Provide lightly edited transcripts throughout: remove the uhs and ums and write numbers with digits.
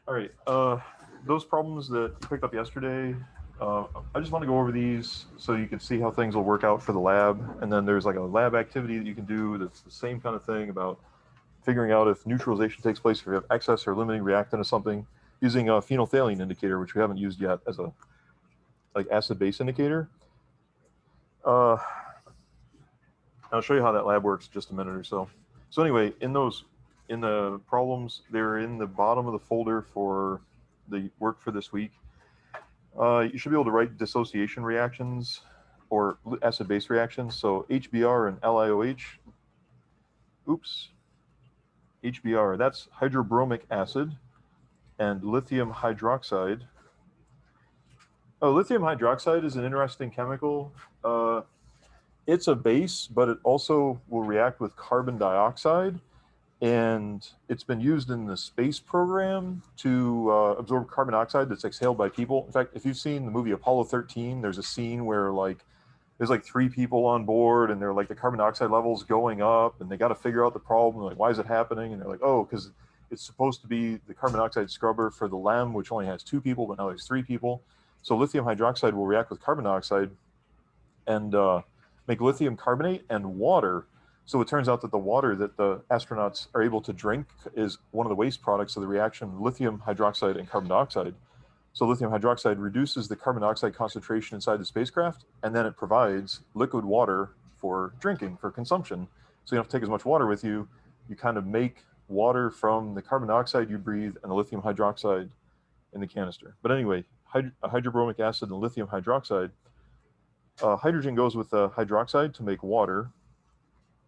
All right. Those problems that you picked up yesterday, I just want to go over these so you can see how things will work out for the lab. And then there's like a lab activity that you can do that's the same kind of thing about figuring out if neutralization takes place, if you have excess or limiting reactant or something, using a phenolphthalein indicator, which we haven't used yet as a like acid-base indicator. Uh, I'll show you how that lab works in just a minute or so. So anyway, in the problems, they're in the bottom of the folder for the work for this week. You should be able to write dissociation reactions or acid-base reactions. So HBr and LiOH, oops, HBr, that's hydrobromic acid and lithium hydroxide. Oh, lithium hydroxide is an interesting chemical. It's a base, but it also will react with carbon dioxide. And it's been used in the space program to absorb carbon dioxide that's exhaled by people. In fact, if you've seen the movie Apollo 13, there's a scene where there's like 3 people on board and they're like the carbon dioxide levels going up and they got to figure out the problem. Like, why is it happening? And they're like, oh, because it's supposed to be the carbon dioxide scrubber for the LEM, which only has 2 people, but now there's 3 people. So lithium hydroxide will react with carbon dioxide and make lithium carbonate and water. So it turns out that the water that the astronauts are able to drink is one of the waste products of the reaction lithium hydroxide and carbon dioxide. So lithium hydroxide reduces the carbon dioxide concentration inside the spacecraft, and then it provides liquid water for drinking, for consumption. So you don't have to take as much water with you. You kind of make water from the carbon dioxide you breathe and the lithium hydroxide in the canister. But anyway, hydrobromic acid and lithium hydroxide. Hydrogen goes with the hydroxide to make water,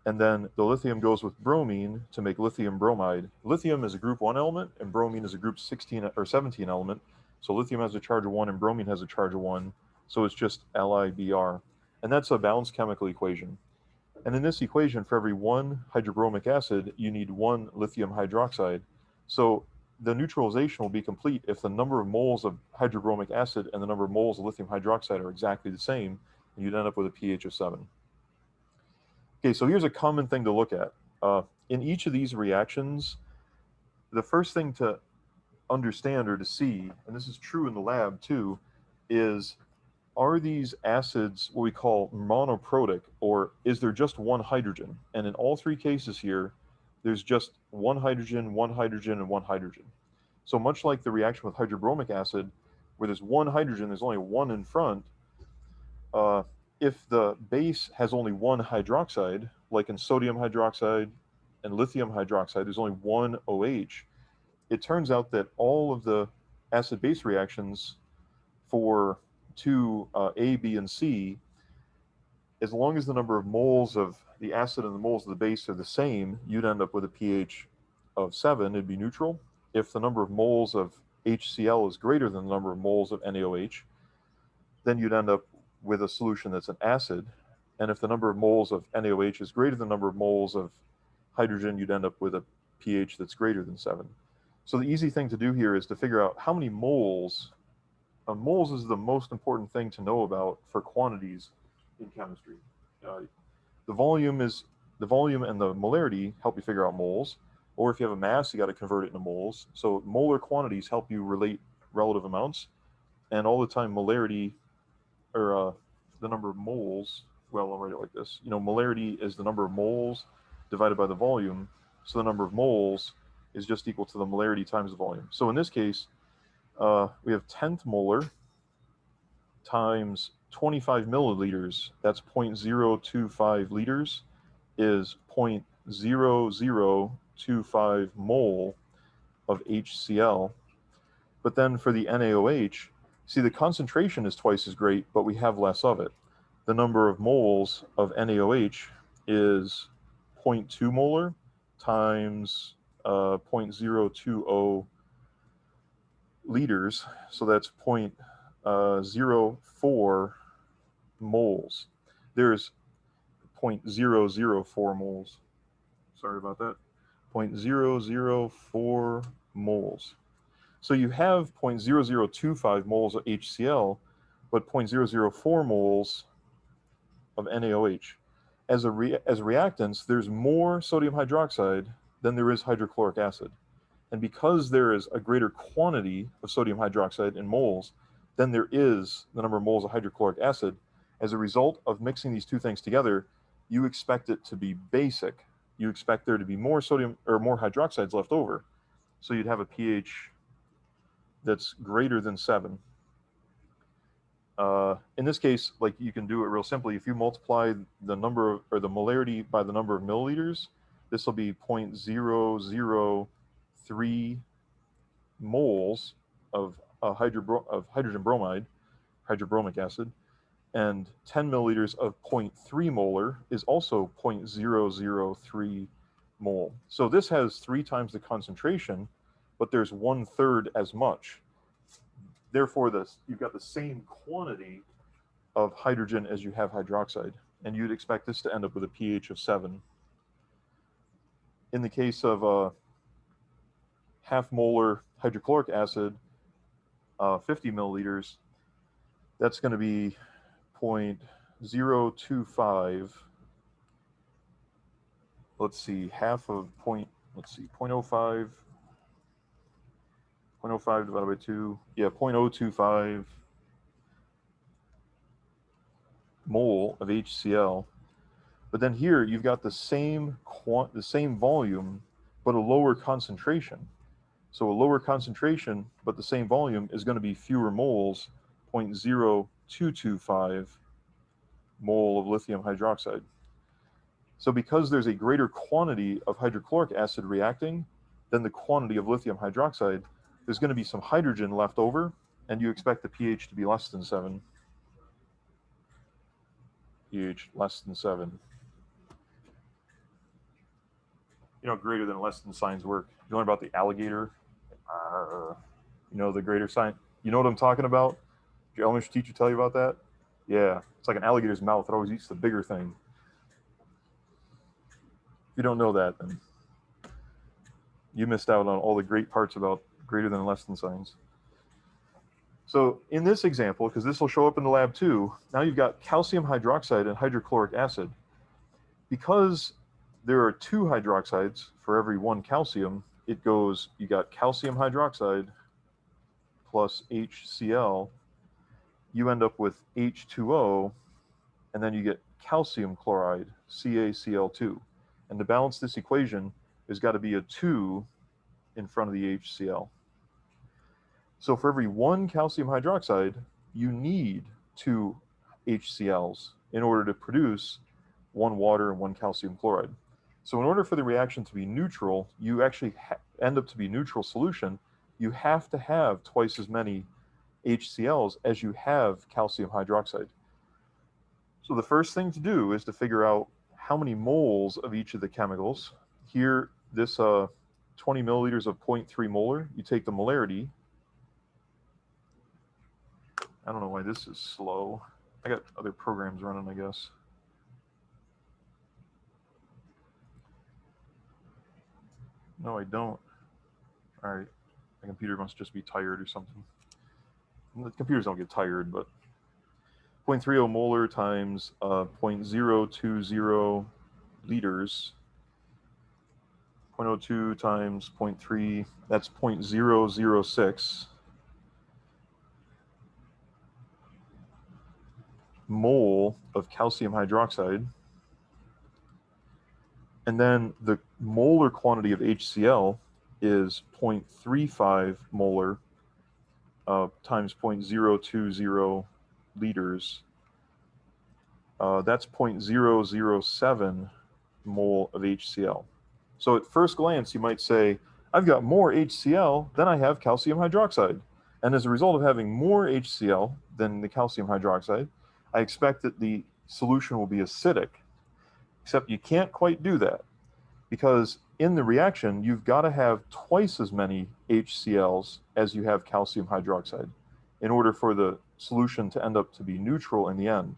and then the lithium goes with bromine to make lithium bromide. Lithium is a group 1 element, and bromine is a group 16 or 17 element. So lithium has a charge of 1 and bromine has a charge of 1. So it's just LiBr. And that's a balanced chemical equation. And in this equation, for every 1 hydrobromic acid, you need 1 lithium hydroxide. So the neutralization will be complete if the number of moles of hydrobromic acid and the number of moles of lithium hydroxide are exactly the same, and you'd end up with a pH of 7. Okay, so here's a common thing to look at. In each of these reactions, the first thing to understand or to see, and this is true in the lab too, is are these acids what we call monoprotic, or is there just 1 hydrogen? And in all 3 cases here, there's just 1 hydrogen, 1 hydrogen, and 1 hydrogen. So much like the reaction with hydrobromic acid, where there's 1 hydrogen, there's only 1 in front, if the base has only 1 hydroxide, like in sodium hydroxide and lithium hydroxide, there's only 1 OH, it turns out that all of the acid-base reactions for 2 A, B, and C, as long as the number of moles of the acid and the moles of the base are the same, you'd end up with a pH of 7, it'd be neutral. If the number of moles of HCl is greater than the number of moles of NaOH, then you'd end up with a solution that's an acid. And if the number of moles of NaOH is greater than the number of moles of hydrogen, you'd end up with a pH that's greater than 7. So the easy thing to do here is to figure out how many moles. Moles is the most important thing to know about for quantities in chemistry. The volume and the molarity help you figure out moles. Or if you have a mass, you got to convert it into moles. So molar quantities help you relate relative amounts. And all the time, molarity, or the number of moles, well, I'll write it like this. Molarity is the number of moles divided by the volume. So the number of moles is just equal to the molarity times the volume. So in this case, we have 10th molar times 25 milliliters. That's 0.025 liters is 0.0025 mole of HCl. But then for the NaOH, see, the concentration is twice as great, but we have less of it. The number of moles of NaOH is 0.2 molar times 0.020 liters, so that's 0.04 moles. There's 0.004 moles. Sorry about that. 0.004 moles. So you have 0.0025 moles of HCl, but 0.004 moles of NaOH. As reactants, there's more sodium hydroxide than there is hydrochloric acid. And because there is a greater quantity of sodium hydroxide in moles than there is the number of moles of hydrochloric acid, as a result of mixing these two things together, you expect it to be basic. You expect there to be more sodium or more hydroxides left over. So you'd have a pH that's greater than 7. In this case, like you can do it real simply. If you multiply the number of, or the molarity by the number of milliliters, this will be 0.003 moles of hydrogen bromide, hydrobromic acid, and 10 milliliters of 0.3 molar is also 0.003 mole. So this has 3 times the concentration, but there's 1/3 as much. Therefore, you've got the same quantity of hydrogen as you have hydroxide, and you'd expect this to end up with a pH of 7. In the case of half molar hydrochloric acid, 50 milliliters, that's going to be 0.025. Let's see, half of 0.05. 0.05 divided by 2. Yeah, 0.025 mole of HCl. But then here you've got the same volume, but a lower concentration. So a lower concentration, but the same volume is going to be fewer moles, 0.0225 mole of lithium hydroxide. So because there's a greater quantity of hydrochloric acid reacting than the quantity of lithium hydroxide, there's going to be some hydrogen left over, and you expect the pH to be less than 7. pH less than 7. You know, greater than less than signs work. You learn about the alligator, you know, the greater sign. You know what I'm talking about? Did your elementary teacher tell you about that? Yeah, it's like an alligator's mouth. It always eats the bigger thing. If you don't know that, then you missed out on all the great parts about greater than less than signs. So in this example, because this will show up in the lab too, now you've got calcium hydroxide and hydrochloric acid. Because there are 2 hydroxides for every 1 calcium, it goes, you got calcium hydroxide plus HCl, you end up with H2O, and then you get calcium chloride, CaCl2. And to balance this equation, there's got to be a 2 in front of the HCl. So for every 1 calcium hydroxide, you need 2 HCl's in order to produce 1 water and 1 calcium chloride. So in order for the reaction to be neutral, you actually end up to be neutral solution, you have to have twice as many HCl's as you have calcium hydroxide. So the first thing to do is to figure out how many moles of each of the chemicals. Here, this 20 milliliters of 0.3 molar, you take the molarity. I don't know why this is slow. I got other programs running, I guess. No, I don't. All right. My computer must just be tired or something. The computers don't get tired, but 0.30 molar times 0.020 liters. 0.02 times 0.3, that's 0.006 mole of calcium hydroxide. And then the molar quantity of HCl is 0.35 molar times 0.020 liters. That's 0.007 mole of HCl. So at first glance, you might say, I've got more HCl than I have calcium hydroxide. And as a result of having more HCl than the calcium hydroxide, I expect that the solution will be acidic. Except you can't quite do that, because in the reaction, you've got to have twice as many HCl's as you have calcium hydroxide in order for the solution to end up to be neutral in the end.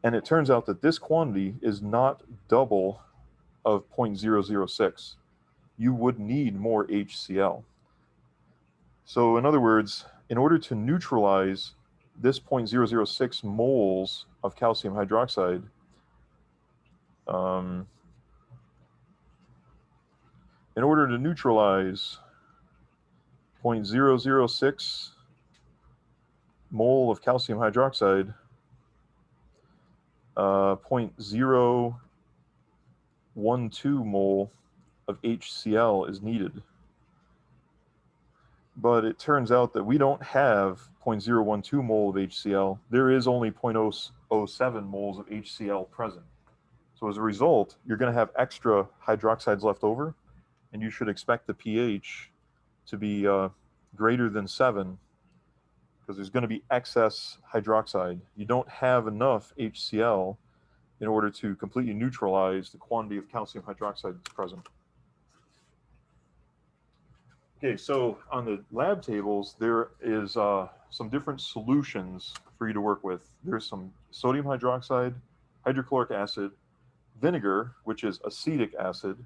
And it turns out that this quantity is not double of 0.006. You would need more HCl. So in other words, in order to neutralize this 0.006 moles of calcium hydroxide, in order to neutralize 0.006 mole of calcium hydroxide, 0.012 mole of HCl is needed. But it turns out that we don't have 0.012 mole of HCl. There is only 0.007 moles of HCl present. So as a result, you're going to have extra hydroxides left over, and you should expect the pH to be greater than 7, because there's going to be excess hydroxide. You don't have enough HCl in order to completely neutralize the quantity of calcium hydroxide that's present. Okay, so on the lab tables, there is some different solutions for you to work with. There's some sodium hydroxide, hydrochloric acid, vinegar, which is acetic acid,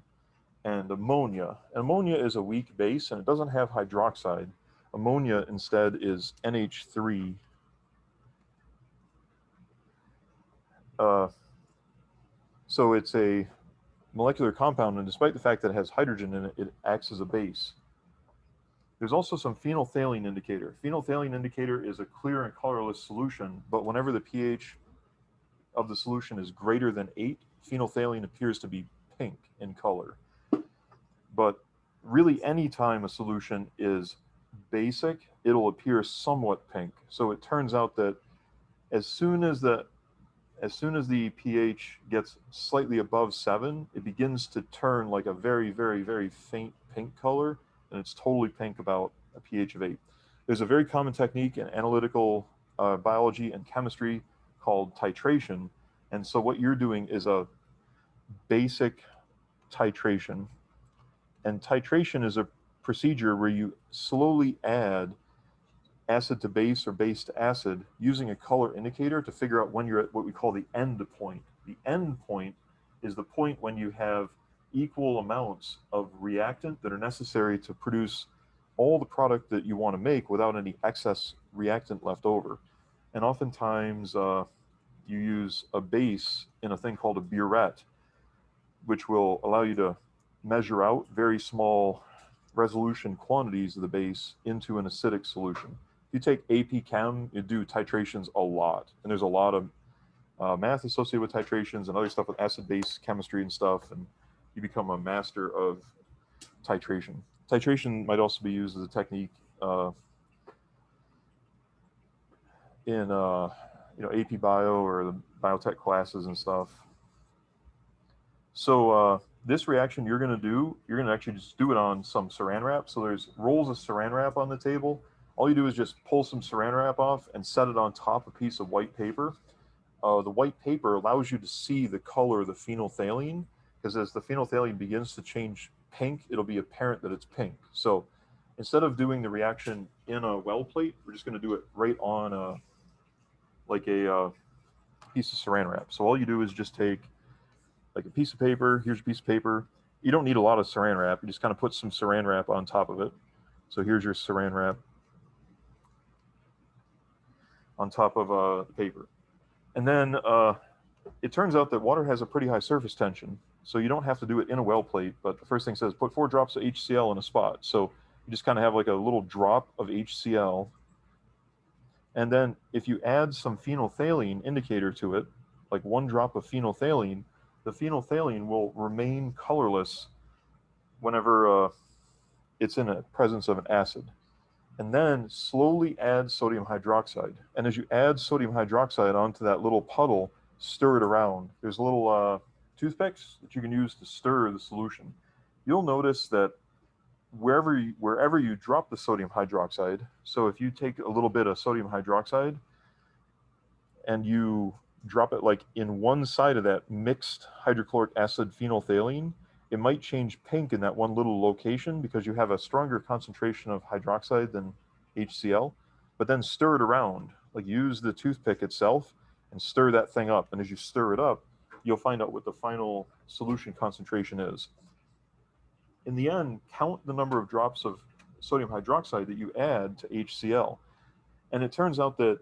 and ammonia. Ammonia is a weak base, and it doesn't have hydroxide. Ammonia instead is NH3. So it's a molecular compound, and despite the fact that it has hydrogen in it, it acts as a base. There's also some phenolphthalein indicator. Phenolphthalein indicator is a clear and colorless solution, but whenever the pH of the solution is greater than 8, phenolphthalein appears to be pink in color. But really, any time a solution is basic, it'll appear somewhat pink. So it turns out that as soon as the pH gets slightly above 7, it begins to turn like a very, very, very faint pink color, and it's totally pink about a pH of 8. There's a very common technique in analytical biology and chemistry called titration. And so what you're doing is a basic titration. And titration is a procedure where you slowly add acid to base or base to acid using a color indicator to figure out when you're at what we call the end point. The end point is the point when you have equal amounts of reactant that are necessary to produce all the product that you want to make without any excess reactant left over. And oftentimes you use a base in a thing called a burette, which will allow you to measure out very small resolution quantities of the base into an acidic solution. If you take AP Chem, you do titrations a lot, and there's a lot of math associated with titrations and other stuff with acid-base chemistry and stuff, and you become a master of titration. Titration might also be used as a technique in AP Bio or the biotech classes and stuff. So this reaction you're going to actually just do it on some saran wrap. So there's rolls of saran wrap on the table. All you do is just pull some saran wrap off and set it on top of a piece of white paper. The white paper allows you to see the color of the phenolphthalein, because as the phenolphthalein begins to change pink, it'll be apparent that it's pink. So instead of doing the reaction in a well plate, we're just going to do it right on a piece of saran wrap. So all you do is just take like a piece of paper. Here's a piece of paper. You don't need a lot of saran wrap. You just kind of put some saran wrap on top of it. So here's your saran wrap on top of the paper. And then it turns out that water has a pretty high surface tension, so you don't have to do it in a well plate, but the first thing says put 4 drops of HCl in a spot. So you just kind of have like a little drop of HCl, and then if you add some phenolphthalein indicator to it, like 1 drop of phenolphthalein, the phenolphthalein will remain colorless whenever it's in a presence of an acid. And then slowly add sodium hydroxide. And as you add sodium hydroxide onto that little puddle, stir it around. There's little toothpicks that you can use to stir the solution. You'll notice that wherever you drop the sodium hydroxide, so if you take a little bit of sodium hydroxide and you drop it like in one side of that mixed hydrochloric acid phenolphthalein, it might change pink in that one little location because you have a stronger concentration of hydroxide than HCl, but then stir it around, like use the toothpick itself and stir that thing up. And as you stir it up, you'll find out what the final solution concentration is. In the end, count the number of drops of sodium hydroxide that you add to HCl. And it turns out that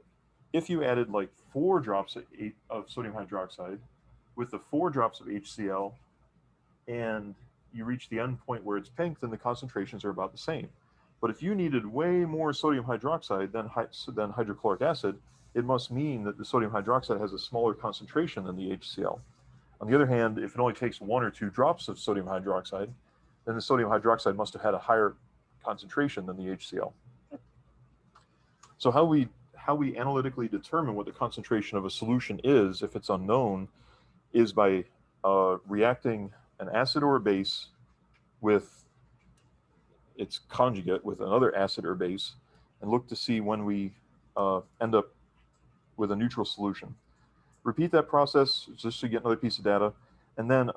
if you added like 4 drops of sodium hydroxide with the 4 drops of HCl, and you reach the end point where it's pink, then the concentrations are about the same. But if you needed way more sodium hydroxide than hydrochloric acid, it must mean that the sodium hydroxide has a smaller concentration than the HCl. On the other hand, if it only takes 1 or 2 drops of sodium hydroxide, then the sodium hydroxide must have had a higher concentration than the HCl. So how we analytically determine what the concentration of a solution is if it's unknown is by reacting an acid or a base with its conjugate with another acid or base, and look to see when we end up with a neutral solution. Repeat that process just to get another piece of data, and then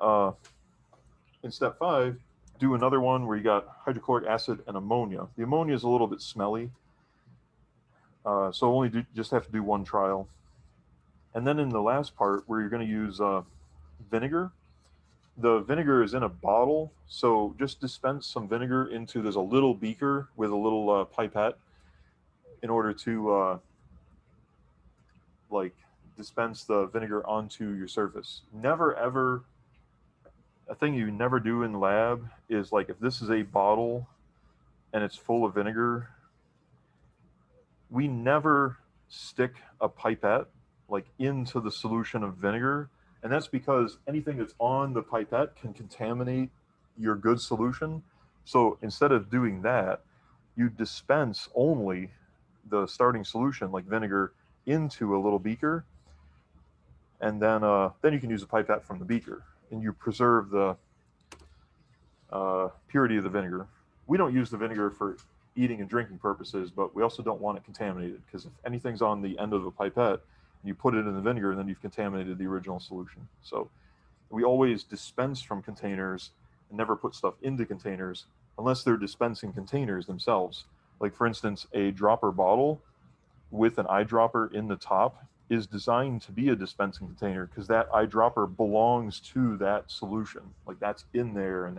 in step 5, do another one where you got hydrochloric acid and ammonia. The ammonia is a little bit smelly, so just have to do 1 trial. And then in the last part where you're going to use vinegar, the vinegar is in a bottle, so just dispense some vinegar into, there's a little beaker with a little pipette in order to like dispense the vinegar onto your surface. Never ever, a thing you never do in the lab is, like, if this is a bottle and it's full of vinegar, we never stick a pipette like into the solution of vinegar. And that's because anything that's on the pipette can contaminate your good solution. So instead of doing that, you dispense only the starting solution, like vinegar, into a little beaker, and then you can use a pipette from the beaker, and you preserve the purity of the vinegar. We don't use the vinegar for eating and drinking purposes, but we also don't want it contaminated, because if anything's on the end of a pipette, you put it in the vinegar, and then you've contaminated the original solution. So we always dispense from containers and never put stuff into containers unless they're dispensing containers themselves. Like, for instance, a dropper bottle with an eyedropper in the top is designed to be a dispensing container, because that eyedropper belongs to that solution. Like, that's in there, and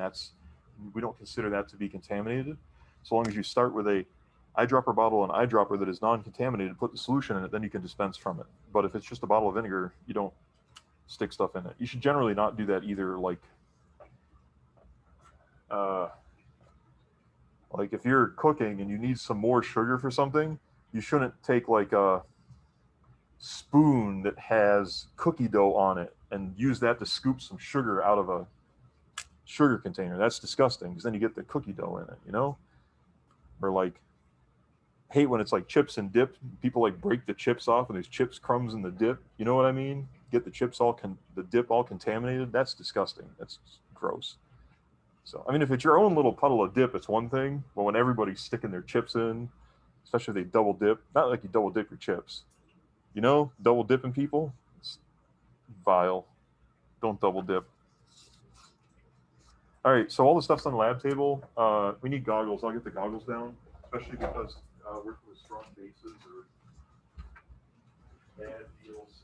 we don't consider that to be contaminated. So long as you start with a eyedropper bottle and eyedropper that is non-contaminated, put the solution in it, then you can dispense from it. But if it's just a bottle of vinegar, you don't stick stuff in it. You should generally not do that either. Like if you're cooking and you need some more sugar for something, you shouldn't take like a spoon that has cookie dough on it and use that to scoop some sugar out of a sugar container. That's disgusting, because then you get the cookie dough in it, you know? Or like, hate when it's like chips and dip. People like break the chips off and there's chips crumbs in the dip. You know what I mean? Get the dip all contaminated. That's disgusting. That's gross. So, I mean, if it's your own little puddle of dip, it's one thing. But when everybody's sticking their chips in, especially if they double dip, not like you double dip your chips. You know, double dipping people, it's vile. Don't double dip. All right, so all the stuff's on the lab table. We need goggles. I'll get the goggles down, especially because working with strong bases or bad deals.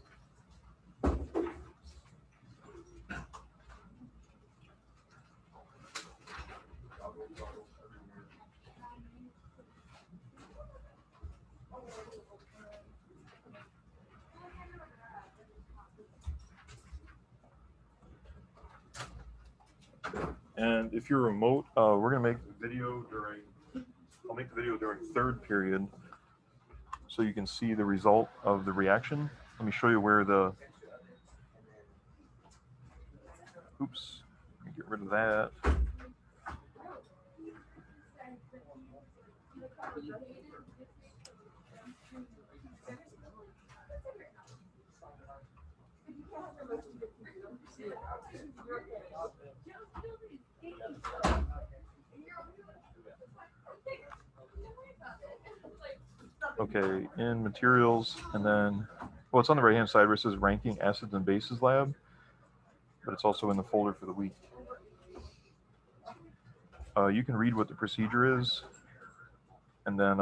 Goggles everywhere. And if you're remote, we're gonna make the video during. I'll make the video during 3rd period, so you can see the result of the reaction. Let me show you where the. Oops. Let me get rid of that. Okay, in materials, and then, well, it's on the right-hand side where it says ranking acids and bases lab, but it's also in the folder for the week. You can read what the procedure is, and then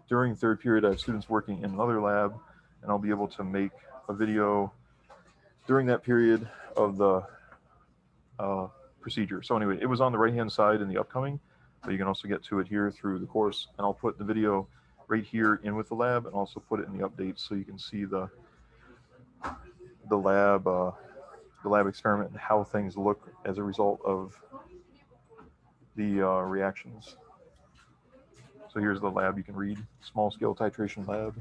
during 3rd period, I have students working in another lab, and I'll be able to make a video during that period of the procedure. So anyway, it was on the right-hand side in the upcoming, but you can also get to it here through the course, and I'll put the video right here in with the lab, and also put it in the updates so you can see the lab experiment and how things look as a result of the reactions. So here's the lab you can read, small scale titration lab.